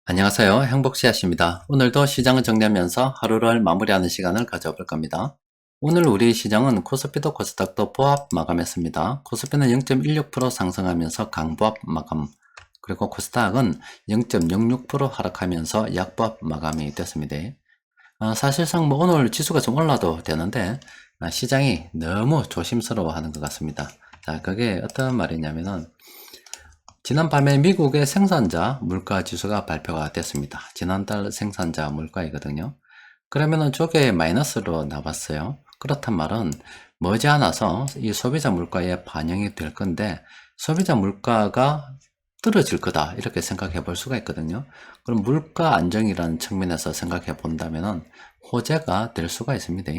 안녕하세요. 행복씨앗입니다. 오늘도 시장을 정리하면서 하루를 마무리하는 시간을 가져볼 겁니다. 오늘 우리 시장은 코스피도 코스닥도 보합 마감했습니다. 코스피는 0.16% 상승하면서 강보합 마감, 그리고 코스닥은 0.06% 하락하면서 약보합 마감이 됐습니다. 사실상 오늘 지수가 좀 올라도 되는데 시장이 너무 조심스러워하는 것 같습니다. 자, 그게 어떤 말이냐면은 지난밤에 미국의 생산자 물가 지수가 발표가 됐습니다. 지난달 생산자 물가이거든요. 그러면은 저게 마이너스로 나왔어요. 그렇단 말은 머지않아서 이 소비자 물가에 반영이 될 건데 소비자 물가가 떨어질 거다 이렇게 생각해 볼 수가 있거든요. 그럼 물가 안정이라는 측면에서 생각해 본다면은 호재가 될 수가 있습니다.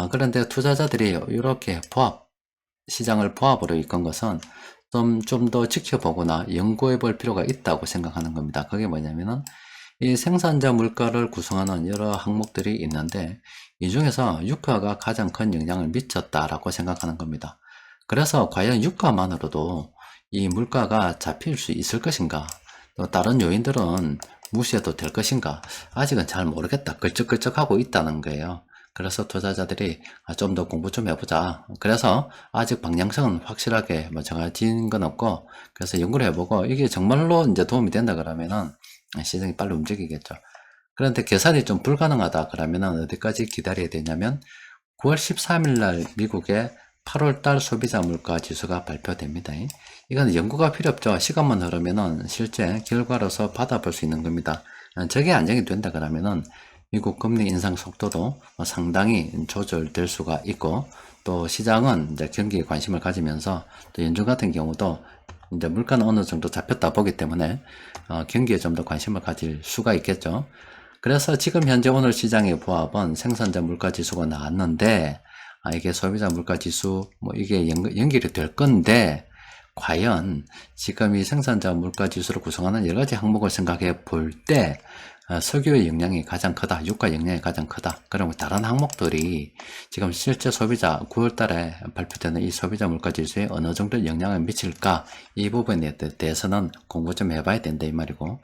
그런데 투자자들이 이렇게 시장을 보합으로 이끈 것은 좀 더 지켜보거나 연구해 볼 필요가 있다고 생각하는 겁니다. 그게 뭐냐면은 이 생산자 물가를 구성하는 여러 항목들이 있는데 이 중에서 유가가 가장 큰 영향을 미쳤다라고 생각하는 겁니다. 그래서 과연 유가만으로도 이 물가가 잡힐 수 있을 것인가, 또 다른 요인들은 무시해도 될 것인가, 아직은 잘 모르겠다, 걸쩍걸쩍하고 있다는 거예요. 그래서 투자자들이 좀 더 공부 좀 해보자. 그래서 아직 방향성은 확실하게 정해진 건 없고, 그래서 연구를 해보고 이게 정말로 이제 도움이 된다 그러면은 시장이 빨리 움직이겠죠. 그런데 계산이 좀 불가능하다 그러면은 어디까지 기다려야 되냐면 9월 13일 날 미국의 8월 달 소비자 물가 지수가 발표됩니다. 이건 연구가 필요 없죠. 시간만 흐르면은 실제 결과로서 받아볼 수 있는 겁니다. 저게 안정이 된다 그러면은 미국 금리 인상 속도도 상당히 조절될 수가 있고, 또 시장은 이제 경기에 관심을 가지면서 또 연준 같은 경우도 이제 물가는 어느 정도 잡혔다 보기 때문에 경기에 좀 더 관심을 가질 수가 있겠죠. 그래서 지금 현재 오늘 시장의 보합은 생산자 물가 지수가 나왔는데 이게 소비자 물가 지수 이게 연결이 될 건데, 과연 지금 이 생산자 물가 지수를 구성하는 여러 가지 항목을 생각해 볼때 석유의 영향이 가장 크다, 유가 영향이 가장 크다. 그러면 다른 항목들이 지금 실제 소비자 9월 달에 발표되는 이 소비자 물가 지수에 어느 정도 영향을 미칠까, 이 부분에 대해서는 공부 좀 해봐야 된다 이 말이고,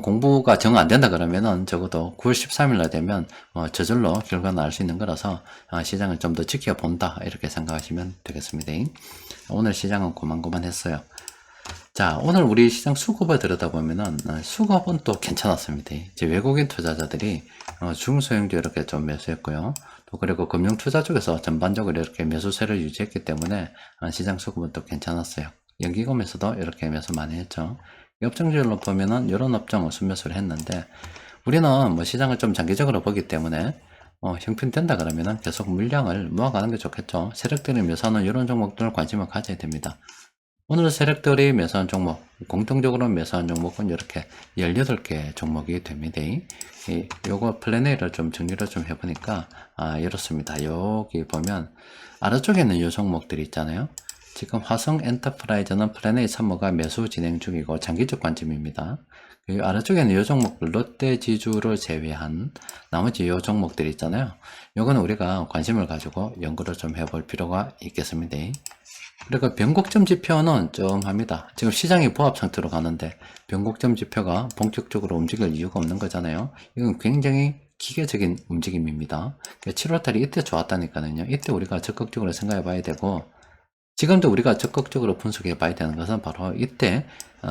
공부가 정 안 된다 그러면은 적어도 9월 13일 날 되면 저절로 결과는 알 수 있는 거라서 시장을 좀 더 지켜본다 이렇게 생각하시면 되겠습니다. 오늘 시장은 고만고만했어요. 자, 오늘 우리 시장 수급을 들여다보면은 수급은 또 괜찮았습니다. 이제 외국인 투자자들이 중소형주 이렇게 좀 매수했고요. 또 그리고 금융 투자 쪽에서 전반적으로 이렇게 매수세를 유지했기 때문에 시장 수급은 또 괜찮았어요. 연기금에서도 이렇게 매수 많이 했죠. 업종별로 보면은 이런 업종을 순매수를 했는데, 우리는 시장을 좀 장기적으로 보기 때문에 형편된다 그러면은 계속 물량을 모아가는 게 좋겠죠. 세력들이 매수하는 이런 종목들 관심을 가져야 됩니다. 오늘 세력들이 매수한 종목, 공통적으로 매수한 종목은 이렇게 18개 종목이 됩니다. 요거 플랜 A를 좀 정리를 좀 해보니까, 이렇습니다. 여기 보면, 아래쪽에는 이 종목들이 있잖아요. 지금 화성 엔터프라이즈는 플랜 A 참모가 매수 진행 중이고 장기적 관점입니다. 그리고 아래쪽에는 이 종목들, 롯데 지주를 제외한 나머지 이 종목들이 있잖아요. 요거는 우리가 관심을 가지고 연구를 좀 해볼 필요가 있겠습니다. 그리고 변곡점 지표는 좀 합니다. 지금 시장이 보합 상태로 가는데 변곡점 지표가 본격적으로 움직일 이유가 없는 거잖아요. 이건 굉장히 기계적인 움직임입니다. 7월달이 이때 좋았다니까요. 이때 우리가 적극적으로 생각해 봐야 되고, 지금도 우리가 적극적으로 분석해 봐야 되는 것은 바로 이때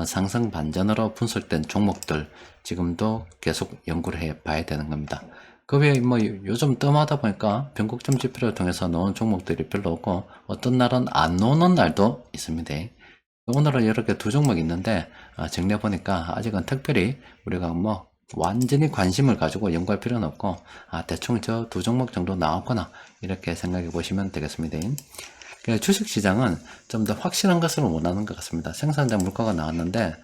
상승 반전으로 분석된 종목들 지금도 계속 연구를 해 봐야 되는 겁니다. 그 외에 요즘 뜸하다 보니까 변곡점 지표를 통해서 넣은 종목들이 별로 없고, 어떤 날은 안 넣는 날도 있습니다. 오늘은 이렇게 두 종목 있는데 정리해 보니까 아직은 특별히 우리가 완전히 관심을 가지고 연구할 필요는 없고, 대충 저 두 종목 정도 나왔구나 이렇게 생각해 보시면 되겠습니다. 주식시장은 좀 더 확실한 것을 원하는 것 같습니다. 생산자 물가가 나왔는데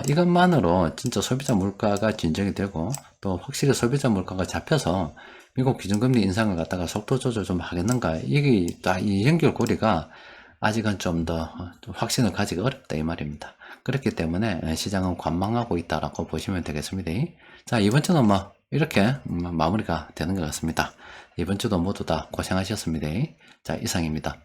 이것만으로 진짜 소비자 물가가 진정이 되고, 또 확실히 소비자 물가가 잡혀서 미국 기준금리 인상을 갖다가 속도 조절 좀 하겠는가, 이게 이 연결고리가 아직은 좀 더 확신을 가지기 어렵다 이 말입니다. 그렇기 때문에 시장은 관망하고 있다라고 보시면 되겠습니다. 자, 이번 주는 이렇게 마무리가 되는 것 같습니다. 이번 주도 모두 다 고생하셨습니다. 자, 이상입니다.